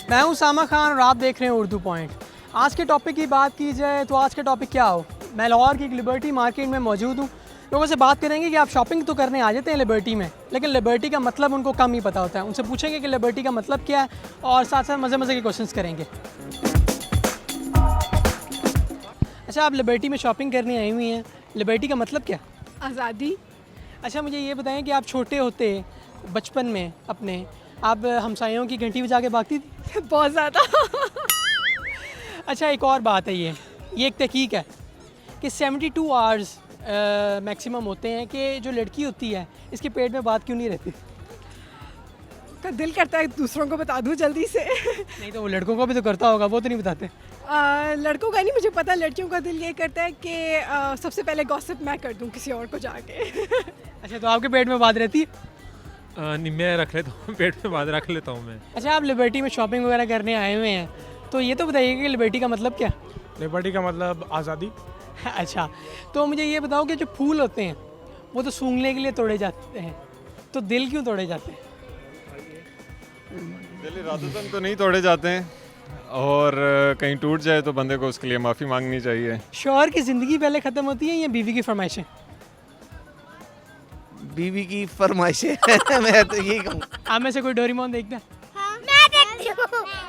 मैं हूं सामा खान और आप देख रहे हैं उर्दू पॉइंट। आज के टॉपिक की बात की जाए तो आज का टॉपिक क्या हो, मैं लाहौर की एक लिबर्टी मार्केट में मौजूद हूं। लोगों से बात करेंगे कि आप शॉपिंग तो करने आ जाते हैं लिबर्टी में, लेकिन लिबर्टी का मतलब उनको कम ही पता होता है। उनसे पूछेंगे कि लिबर्टी का मतलब क्या है और साथ साथ मज़े मज़े के क्वेश्चंस करेंगे। अच्छा, आप लिबर्टी में शॉपिंग करने आई हुई हैं, लिबर्टी का मतलब क्या? आज़ादी। अच्छा, मुझे ये बताएं कि आप छोटे होते बचपन में अपने आप हमसायों की घंटी बजा के भागती थी? बहुत ज़्यादा। अच्छा, एक और बात है, ये एक तहकीक है कि 72 आवर्स मैक्सिमम होते हैं कि जो लड़की होती है इसके पेट में बात क्यों नहीं रहती? का दिल करता है दूसरों को बता दूं जल्दी से। नहीं तो वो लड़कों को भी तो करता होगा, वो तो नहीं बताते। लड़कों का नहीं मुझे पता, लड़कियों का दिल ये करता है कि सबसे पहले गॉसिप मैं कर दूं किसी और को जाके। अच्छा, तो आपके पेट में बात रहती है? नहीं, मैं रख लेता हूँ, पेट में बात रख लेता हूँ मैं। अच्छा, आप लिबर्टी में शॉपिंग वगैरह करने आए हुए हैं, तो ये तो बताइए कि लिबर्टी का मतलब क्या? लिबर्टी का मतलब आज़ादी। अच्छा, तो मुझे ये बताओ कि जो फूल होते हैं वो तो सूंघने के लिए तोड़े जाते हैं, तो दिल क्यों तोड़े जाते हैं? दिल इरादतन तो नहीं तोड़े जाते हैं, और कहीं टूट जाए तो बंदे को उसके लिए माफ़ी मांगनी चाहिए। शौहर की ज़िंदगी पहले ख़त्म होती है या बीवी की फरमाइशें? बीवी की फरमाइशें। मैं तो यही कहूँ। आप में से कोई डोरेमोन देखता है? हाँ, मैं देखती हूँ,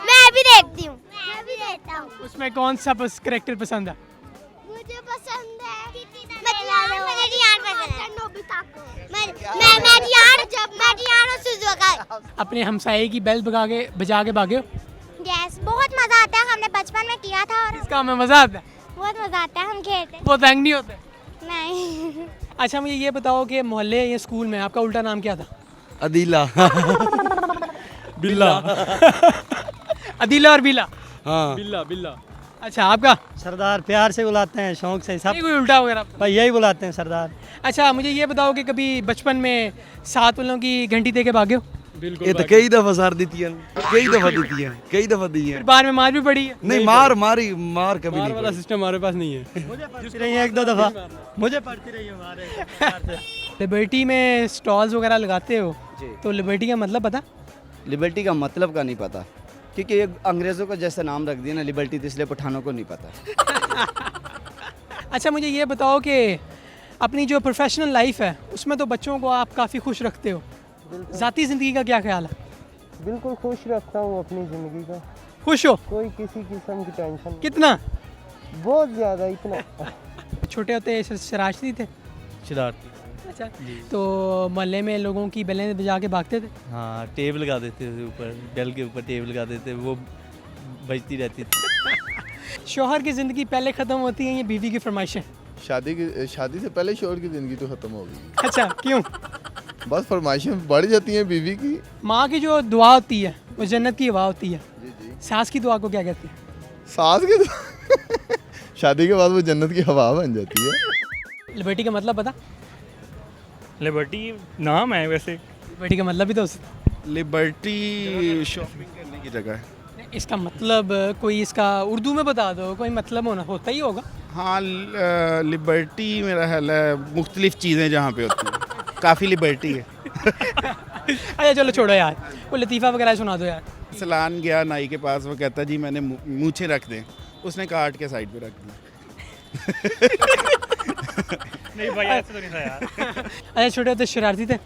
मैं भी देखती हूँ, मैं भी देखता हूँ। उसमें कौन सा कैरेक्टर पसंद है? मुझे पसंद है मैं और सुजुका। अपने हमसाये की बेल बजा के भागे हो? यस, बहुत मजा आता है, हमने बचपन में किया था और इसका हमें मज़ा आता है? बहुत मजा आता है, हम खेलते वो तंग नहीं होते? नहीं। अच्छा, मुझे ये बताओ कि मोहल्ले या स्कूल में आपका उल्टा नाम क्या था? अदीला। बिल्ला। अदीला और बिला? हाँ। बिल्ला बिल्ला। अच्छा, आपका? सरदार प्यार से बुलाते हैं, शौक से सब नहीं कोई उल्टा वगैरह? भाई यही बुलाते हैं सरदार। अच्छा, मुझे ये बताओ कि कभी बचपन में 7 वालों की घंटी दे के भागे हो? ये तो कई दफा सार देती है, कई दफा देती है, कई दफा दी है। फिर बाद में मार भी पड़ी है? नहीं, मार कभी नहीं वाला पड़ी। सिस्टम हमारे पास नहीं है। मुझे पढ़ती रही है 1-2 दफ़ा, मुझे पढ़ती रही है हमारे प्यार से। लिबर्टी में स्टॉल्स वगैरह लगाते हो, तो लिबर्टी का मतलब पता? लिबर्टी का मतलब का नहीं पता, क्योंकि ये अंग्रेज़ों को जैसे नाम रख दिया ना लिबर्टी, तो इसलिए पठानों को नहीं पता। अच्छा, मुझे ये बताओ कि अपनी जो प्रोफेशनल लाइफ है उसमें तो बच्चों को आप काफ़ी खुश रखते हो, ज़ाती ज़िंदगी का क्या ख्याल है? बिल्कुल खुश रखता हूँ अपनी ज़िंदगी का, खुश हो? कोई किसी किस्म की टेंशन कितना? बहुत ज़्यादा, इतना। छोटे होते शरारती थे? शरारती। अच्छा, तो मोहल्ले में लोगों की बेलें बजा के भागते थे? हाँ, टेप लगा देते थे ऊपर, बेल के ऊपर टेप लगा देते, वो बजती रहती थी। शौहर की ज़िंदगी पहले ख़त्म होती है या बीवी की फरमाइशें? शादी से पहले शौहर की ज़िंदगी तो ख़त्म हो गई। अच्छा, क्यों? बस फरमाइशें बढ़ जाती हैं बीवी की। माँ की जो दुआ होती है वो जन्नत की हवा होती है। जी जी। सास की दुआ को क्या कहते हैं? सास के तो शादी के बाद वो जन्नत की हवा बन जाती है। लिबर्टी का मतलब पता? लिबर्टी नाम है वैसे। लिबर्टी का मतलब भी तो लिबर्टी शॉपिंग करने की जगह है। इसका मतलब कोई इसका उर्दू में बता दो, कोई मतलब होता ही होगा। हाँ, लिबर्टी मेरा ख्याल है मुख्तलिफ चीज़ें जहाँ पे होती हैं, काफ़ी लिबर्टी है। अच्छा चलो छोड़ो यार, कोई लतीफ़ा वगैरह सुना दो यार। सलान गया नाई के पास, वो कहता जी मैंने मूछें रख दें, उसने काट के साइड पे रख दी। नहीं भाई, ऐसा तो नहीं था यार। अच्छा, छोटे होते शरारती थे?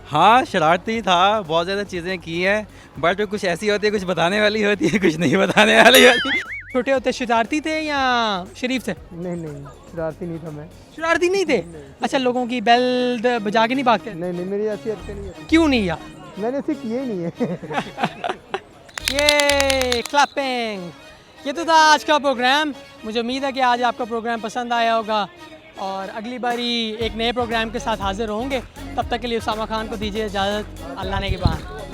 हाँ, शरारती था, बहुत ज़्यादा चीज़ें की हैं, बट कुछ ऐसी होती है, कुछ बताने वाली होती है, कुछ नहीं बताने वाली होती। छोटे होते शरारती थे या शरीफ थे? नहीं, शरारती नहीं था मैं। शरारती नहीं थे? अच्छा, लोगों की बेल बजा के नहीं भागते? नहीं, मेरी ऐसी हरकत नहीं है, क्यों नहीं यार? मैंने ऐसे किए ही नहीं है। ये क्लैपिंग। ये तो था आज का प्रोग्राम। मुझे उम्मीद है कि आज आपका प्रोग्राम पसंद आया होगा और अगली बारी एक नए प्रोग्राम के साथ हाजिर होंगे। तब तक के लिए उसामा खान को दीजिए इजाज़त। अल्लाह ने के बाद।